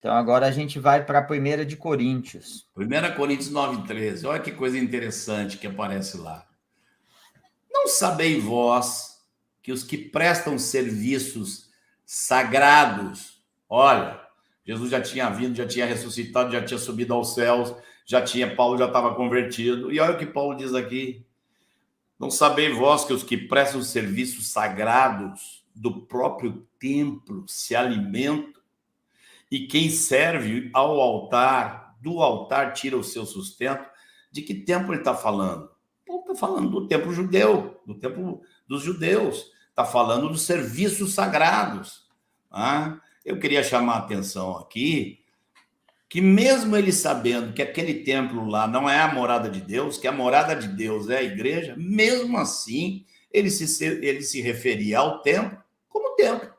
Então agora a gente vai para a 1 de Coríntios. 1 Coríntios 9:13. Olha que coisa interessante que aparece lá. Não sabeis vós que os que prestam serviços sagrados, olha, Jesus já tinha vindo, já tinha ressuscitado, já tinha subido aos céus, Paulo já estava convertido. E olha o que Paulo diz aqui. Não sabeis vós que os que prestam serviços sagrados do próprio templo se alimentam, e quem serve ao altar, do altar tira o seu sustento? De que templo ele está falando? Paulo está falando do templo judeu, do templo dos judeus. Está falando dos serviços sagrados. Eu queria chamar a atenção aqui que mesmo ele sabendo que aquele templo lá não é a morada de Deus, que a morada de Deus é a igreja, mesmo assim, ele se referia ao templo como templo.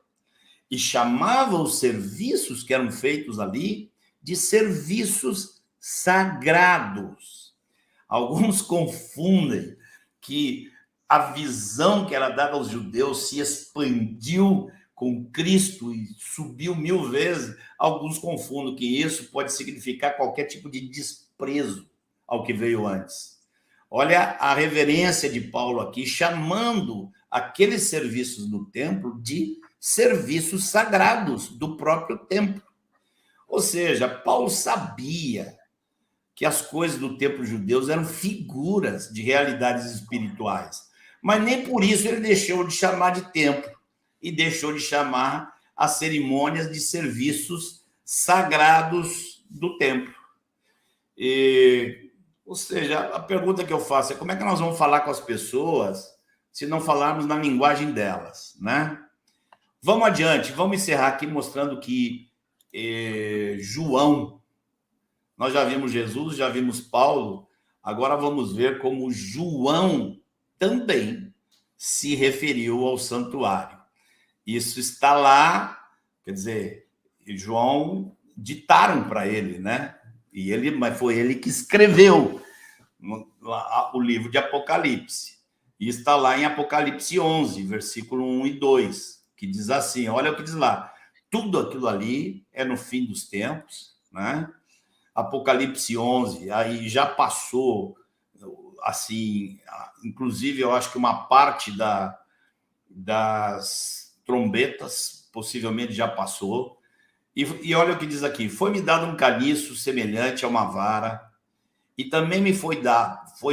E chamava os serviços que eram feitos ali de serviços sagrados. Alguns confundem que a visão que era dada aos judeus se expandiu com Cristo e subiu 1000 vezes. Alguns confundem que isso pode significar qualquer tipo de desprezo ao que veio antes. Olha a reverência de Paulo aqui, chamando aqueles serviços no templo de serviços sagrados do próprio templo. Ou seja, Paulo sabia que as coisas do templo judeu eram figuras de realidades espirituais, mas nem por isso ele deixou de chamar de templo e deixou de chamar as cerimônias de serviços sagrados do templo. Ou seja, a pergunta que eu faço é como é que nós vamos falar com as pessoas se não falarmos na linguagem delas, né? Vamos adiante, vamos encerrar aqui mostrando que João, nós já vimos Jesus, já vimos Paulo, agora vamos ver como João também se referiu ao santuário. Isso está lá, quer dizer, João ditaram para ele, né? Mas foi ele que escreveu o livro de Apocalipse. E está lá em Apocalipse 11, versículo 1 e 2, que diz assim, olha o que diz lá, tudo aquilo ali é no fim dos tempos, né? Apocalipse 11, aí já passou, assim, inclusive eu acho que uma parte das trombetas possivelmente já passou, e olha o que diz aqui, foi-me dado um caniço semelhante a uma vara, e também me foi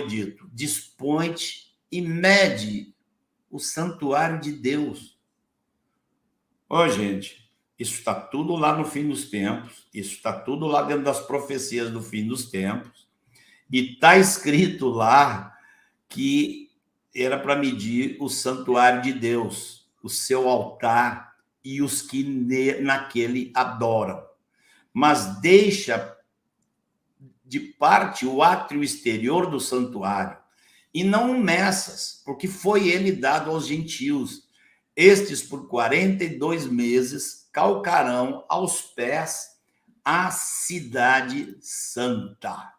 dito, dispõe-te e mede o santuário de Deus. Gente, isso está tudo lá no fim dos tempos, isso está tudo lá dentro das profecias do fim dos tempos, e está escrito lá que era para medir o santuário de Deus, o seu altar e os que naquele adoram. Mas deixa de parte o átrio exterior do santuário, e não Messas, porque foi ele dado aos gentios. Estes, por 42 meses, calcarão aos pés a cidade santa.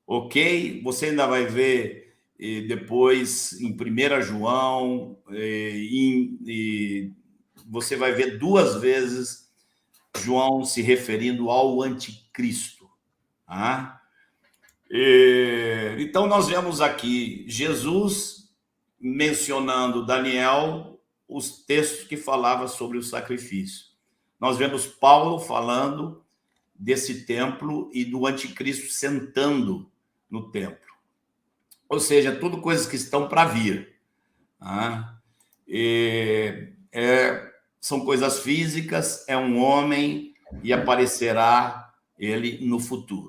Ok? Você ainda vai ver depois em 1 João, você vai ver 2 vezes João se referindo ao anticristo. Então, nós vemos aqui Jesus mencionando Daniel, os textos que falavam sobre o sacrifício. Nós vemos Paulo falando desse templo e do anticristo sentando no templo. Ou seja, tudo coisas que estão para vir. São coisas físicas, é um homem e aparecerá ele no futuro.